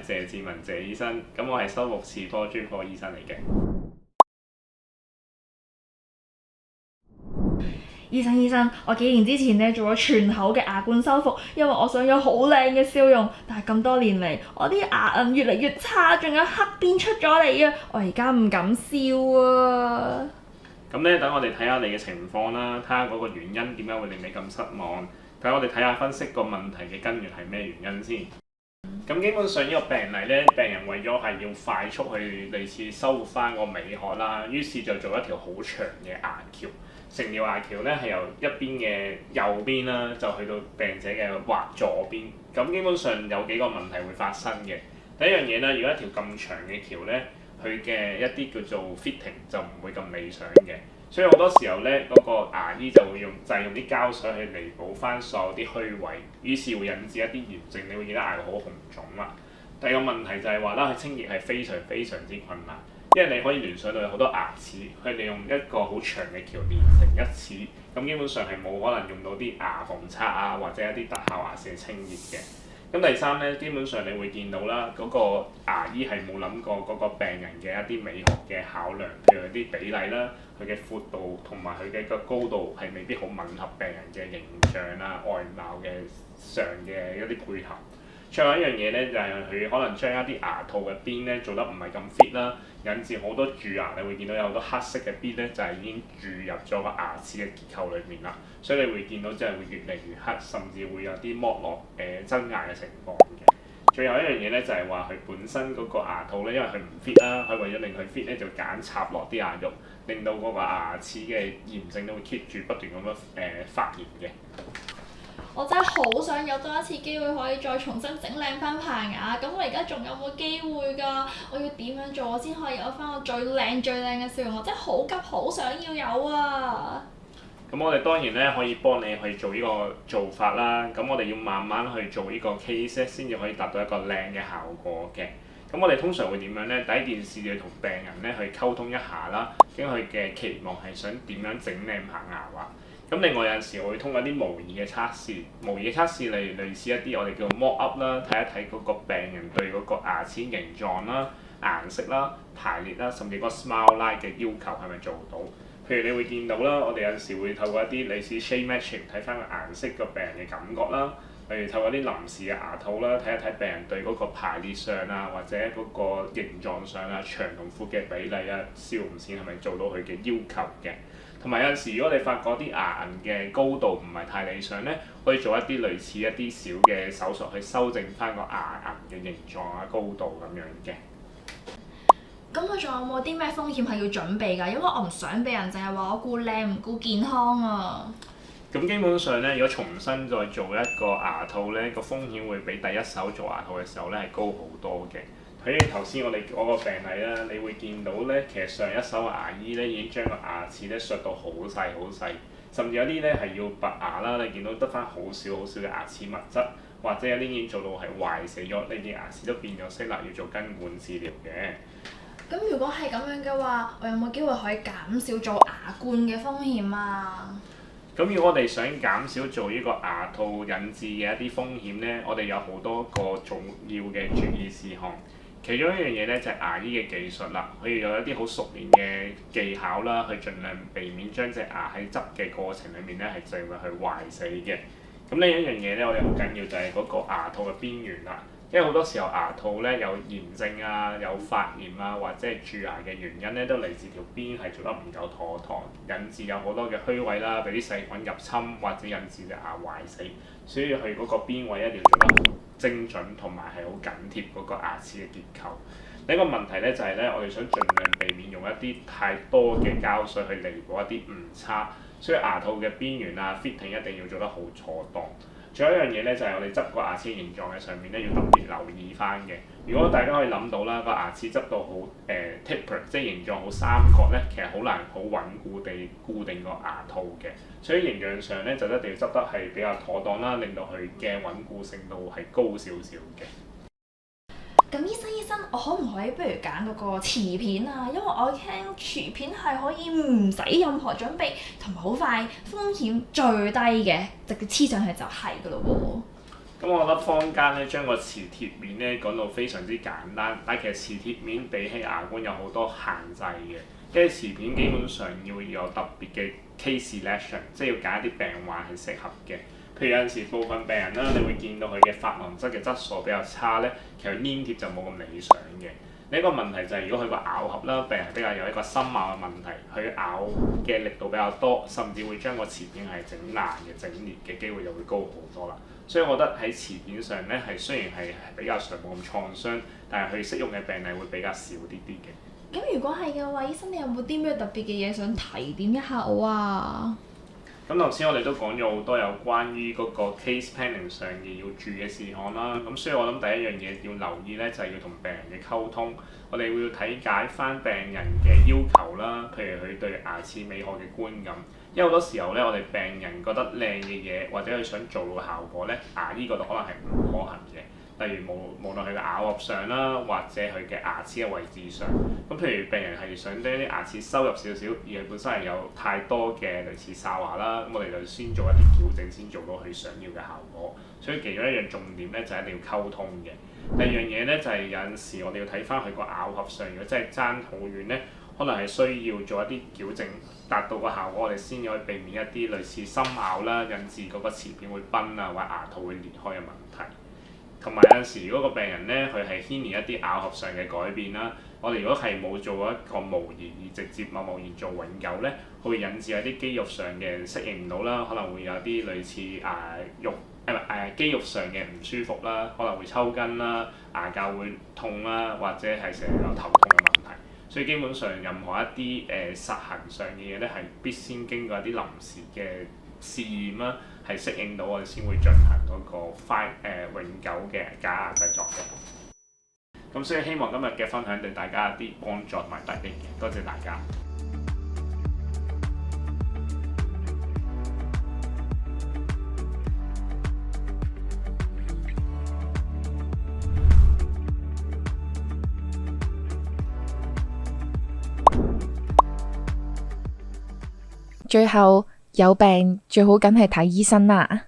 係謝志文謝醫生，咁我係修復齒科專科醫生嚟嘅。醫生，我幾年之前咧做咗全口嘅牙冠修復，因為我想有好靚嘅笑容。但係咁多年嚟，我啲牙齦越嚟越差，仲有黑邊出咗嚟啊！我而家唔敢笑啊！咁咧，等我哋睇下你嘅情況啦，睇下嗰個原因點解會令你咁失望。我哋睇下分析個問題嘅根源係咩原因先。咁基本上呢個病例咧，病人為咗係要快速去類似修復翻個美學啦，於是就做一條好長嘅牙橋。成條牙橋咧係由一邊嘅右邊啦，就去到病者嘅左邊。咁基本上有幾個問題會發生嘅。第一樣嘢咧，如果一條咁長嘅橋咧，佢嘅一啲叫做 fitting 就唔會咁理想嘅。所以好多時候咧，嗰個牙醫就會用啲膠水去彌補翻所有啲虛位，於是會引致一啲炎症，你會見到牙好紅腫啦。第二個問題就係話啦，佢清潔係非常非常之困難，因為你可以聯想到有好多牙齒，佢利用一個好長嘅橋連成一齒，咁基本上係冇可能用到啲牙縫刷啊或者一啲特效牙線清潔嘅。咁第三咧，基本上你會見到啦，嗰個牙醫係冇諗過嗰個病人嘅一啲美學嘅考量，譬如啲比例啦、佢嘅闊度同埋佢嘅個高度係未必好吻合病人嘅形象啊、外貌嘅上嘅一啲配合。最後一樣嘢咧，就係佢可能將一啲牙套嘅邊咧做得唔係咁 fit 啦，引致好多蛀牙。你會見到有好多黑色嘅邊咧，就係已經蛀入咗個牙齒嘅結構裏面啦。所以你會見到即係會越嚟越黑，甚至會有啲剝落增牙嘅情況嘅。最後一樣嘢咧，就係話佢本身嗰個牙套咧，因為佢唔 fit 啦，佢為咗令佢 fit 咧，就揀插落啲牙肉，令到嗰個牙齒嘅炎症都會 keep 住不斷咁樣發炎嘅。我真係好想有多一次機會可以再重新整靚翻排牙，咁我而家仲有冇機會㗎？我要點樣做我先可以有翻我最靚嘅笑容？我真係好急，好想要有啊！咁我哋當然咧可以幫你去做呢個做法啦。咁我哋要慢慢去做呢個 case 先至可以達到一個靚嘅效果嘅。咁我哋通常會點樣咧？第一件事要同病人咧去溝通一下啦，咁佢嘅期望係想點樣整靚排牙啊？咁另外有陣時我會通過啲模擬嘅測試，模擬嘅測試類似一啲我哋叫 mock up 啦，睇一睇嗰個病人對嗰個牙齒形狀啦、顏色啦、排列啦，甚至個 smile line 嘅要求係咪做到？譬如你會見到啦，我哋有陣時會透過一啲類似 shade matching 睇翻個顏色個病人嘅感覺啦，例如透過啲臨時嘅牙套啦，睇一睇病人對嗰個排列上啊，或者嗰個形狀上啊、長同闊嘅比例啊、笑容線係咪做到佢嘅要求嘅？同埋有陣時，如果你發覺啲牙齦嘅高度唔係太理想咧，可以做一啲類似一啲小嘅手術去修正翻個牙齦嘅形狀啊、高度咁樣嘅。咁我仲有冇啲咩風險係要準備㗎？因為我唔想俾人淨係話我顧靚唔顧健康啊！咁基本上咧，如果重新再做一個牙套咧，個風險會比第一手做牙套嘅時候咧係高好多嘅。睇住頭先我哋嗰個病例啦，你會見到咧，其實上一手牙醫咧已經將個牙齒咧削到好細好細，甚至有啲咧係要拔牙啦。你見到得翻好少好少嘅牙齒物質，或者有啲已經做到係壞死咗，你啲牙齒都變咗色啦，要做根管治療嘅。咁如果係咁樣嘅話，我有冇機會可以減少做牙冠嘅風險啊？咁如果我哋想減少做呢個牙套引致嘅一啲風險咧，我哋有好多個重要嘅注意事項。其中一樣嘢咧就係牙醫嘅技術啦，佢要有一啲好熟練嘅技巧啦，去盡量避免將隻牙喺執嘅過程裡面咧係淨係去壞死嘅。咁呢一樣嘢咧，我哋好緊要就係嗰個牙套嘅邊緣啦。因為好多時候牙套咧有炎症啊、有發炎啊，或者係蛀牙嘅原因咧，都嚟自條邊係做得唔夠妥當，引致有好多嘅虛位啦，俾啲細菌入侵，或者引致隻牙壞死。所以佢嗰個邊位一定要做得好精準，同埋係好緊貼嗰個牙齒嘅結構。另一個問題咧就係咧，我哋想盡量避免用一啲太多嘅膠水去彌補一啲誤差，所以牙套嘅邊緣啊 fitting 一定要做得好妥當。仲有一樣嘢咧，就係我哋執個牙齒形狀嘅上面咧，要特別留意翻嘅。如果大家可以諗到啦，個牙齒執到好taper，即係形狀好三角咧，其實好難好穩固地固定個牙套嘅。所以形象上咧，就一定要執得係比較妥當啦，令到佢嘅穩固性度係高少少嘅。咁醫生，我可唔可以不如揀嗰個瓷片啊？因為我聽瓷片係可以唔使任何準備，同埋好快，風險最低嘅，直接黐上去就係㗎咯喎。咁我覺得坊間咧將個磁鐵面咧講到非常之簡單，但其實磁鐵面比起牙冠有好多限制嘅。因為瓷片基本上要有特別嘅 case selection，即係要揀一啲病患係適合嘅。譬如有陣時部分病人啦，你會見到佢嘅琺瑯質嘅質素比較差咧，其實黏貼就冇咁理想嘅。另一個問題就係如果佢個咬合啦，病人比較有一個深咬嘅問題，佢咬嘅力度比較多，甚至會將個瓷片係整爛嘅、整裂嘅機會就會高好多啦。所以我覺得喺瓷片上咧係雖然係比較上冇咁創傷，但係佢適用嘅病例會比較少啲啲嘅。咁如果係嘅話，醫生你有冇啲咩特別嘅嘢想提點一下我啊？咁頭先我哋都講咗好多有關於嗰個 case planning 上嘅要注意嘅事項啦。咁所以我諗第一樣嘢要留意咧，就係要同病人嘅溝通。我哋會睇解翻病人嘅要求啦，譬如佢對牙齒美學嘅觀感。因為好多時候咧，我哋病人覺得靚嘅嘢或者佢想做到嘅效果咧，牙醫覺得可能係唔可行嘅。例如無論佢嘅咬合上啦，或者佢嘅牙齒嘅位置上，咁譬如病人係想將啲牙齒收入少少，而佢本身係有太多嘅類似哨牙啦，咁我哋就先做一啲矯正，先做到佢想要嘅效果。所以其中一樣重點咧就係一定要溝通嘅。第二樣嘢咧就係有陣時我哋要睇翻佢個咬合上，如果真係爭好遠咧，可能係需要做一啲矯正，達到個效果，我哋先可以避免一啲類似深咬啦，引致嗰個瓷片會崩啊，或者牙套會裂開嘅問題。同埋有陣時，如果個病人咧佢係牽連一啲咬合上嘅改變啦，我哋如果係冇做一個模擬而直接貿然做永久咧，會引致有啲肌肉上嘅適應唔到啦，可能會有啲類似肌肉上嘅唔舒服啦，可能會抽筋啦、牙骹會痛啦，或者係成日有頭痛嘅問題。所以基本上任何一啲實行上嘅嘢咧，係必先經過一啲臨時嘅試驗啦，係適應到我哋先會進行嗰個永久嘅假牙製作嘅。咁所以希望今日嘅分享對大家有啲幫助同埋得益嘅，多謝大家。最後有病最好梗係睇醫生啦。